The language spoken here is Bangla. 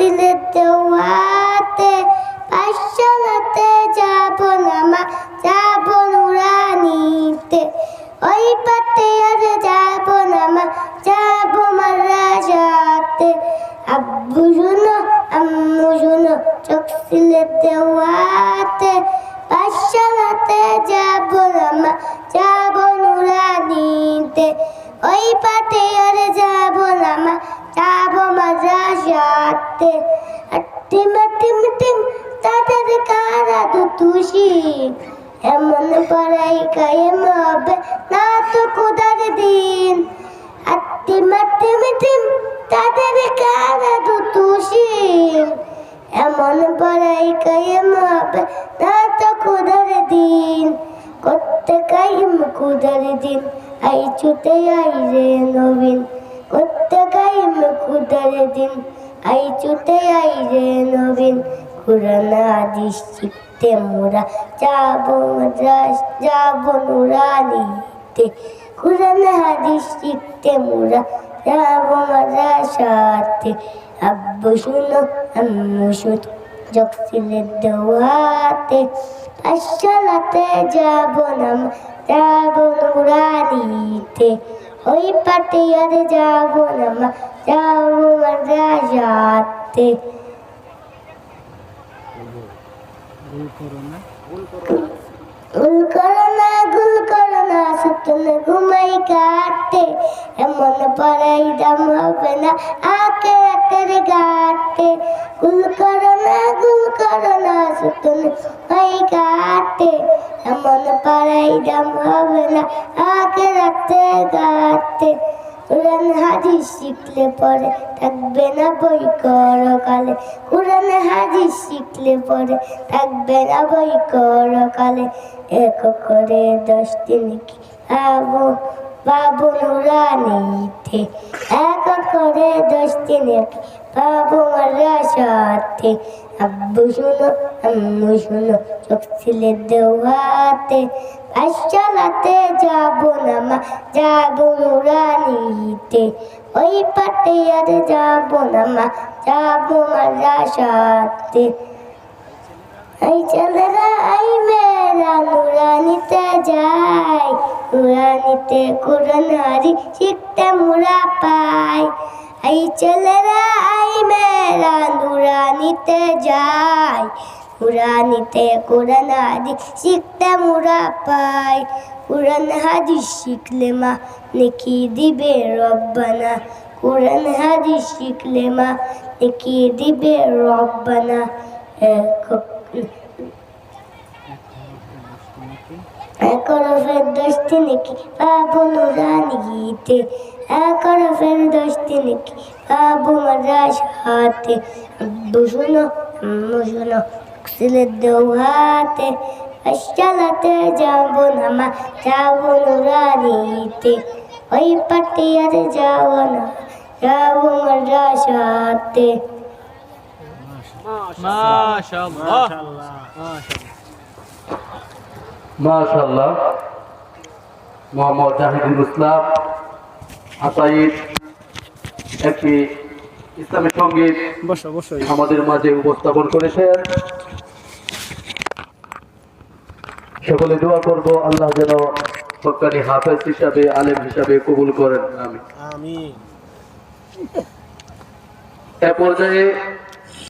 সিলেতে ওয়াতে পাঠশালাতে যাব না মা, যাব নুরানিতে। ওই পাতে আর যাব না মা, যাব মাদ্রাসাতে। আব্বু শুনো আম্মু শুনো, চোখ সিলেতে ওয়াতে পাঠশালাতে যাব না মা, যাব নুরানিতে। ওই পাতে আর যাব না মা, যাব মাদ্রাসাতে। টিম টিম টিম তাদের কারা দুতুশি, এমন পড়াই কায়েম হবে না তো খোদার দিন। টিম টিম টিম তাদের কারা দুতুশি, এমন পড়াই কায়েম হবে না তো খোদার দিন। করতে কায়েম খোদার দিন, আই ছুটে আই রে নবীন। করতে কায়েম খোদার দিন, আই ছুটে আই রে নবীন। কুরআন হাদিস শিখতে মোরা যাব মাদ্রাসা, যাব নুরানিতে। কুরআন হাদিস শিখতে মোরা যাব মাদ্রাসাতে। আব্বু শুনো আম্মু শুনো, চোখ সিলেতে ওয়াতে পাঠশালাতে যাব না মা, যাব নুরানিতে। ওই পাতে আর যাব না মা, যাব মাদ্রাসাতে। গুল করো না সুতনে ঘুমাই কাটে, এমন পড়াই দাম হবে না আখিরাতের ঘাটে। গুল করো না সুতনে ঘুমাই কাটে, এমন পড়াই দাম হবে না আখিরাতের ঘাটে। কুরআন হাদিস শিখলে পরে থাকবে না বই করকালে। কুরআন হাদিস শিখলে পরে থাকবে না বই করকালে। এক করে 10 দিন কি পাবো, পাবো নুরানিতে। এক করে 10 দিন কি পাবো মাদ্রাসাতে। আব্বু শুনো আম্মু শুনো, চোখ সিলেতে ওয়াতে পাঠশালাতে যাব না মা, যাব নুরানিতে। ওই পাতে আর যাব না মা, যাব মাদ্রাসাতে। এই ছেলেরা এই মেয়েরা নুরানিতে যাই, নুরানিতে কুরআন হাদিস শিখতে মোরা পাই। এই ছেলেরা এই মেয়েরা নুরানিতে যাই, নুরানিতে কুরআন হাদিস শিখতে মোরা পাই। কুরআন হাদিস শিখলে মা নেকি দিবে রব্বানা, কুরআন হাদিস শিখলে মা নেকি দিবে রব্বানা। এক হরফের 10 দিন কি পাবো নুরানিতে। এক হরফের 10 দিন কি পাবো মাদ্রাসাতে। আব্বু শুনো আম্মু শুনো, সিলেতে ওয়াতে পাঠশালাতে যাব না মা, যাব নুরানিতে। ওই পাতে আর যাব না, যাব মাদ্রাসাতে। মাশাআল্লাহ মাশাআল্লাহ। মোহাম্মদ জাহিদুল ইসলাম আসাইদ একটি ইসলামী সঙ্গীত আমাদের মাঝে উপস্থাপন করেছেন। সকলে দোয়া করব আল্লাহ যেন হক্কানি হাফেজ হিসাবে, আলেম হিসাবে কবুল করেন। আমিন। এ পর্যায়ে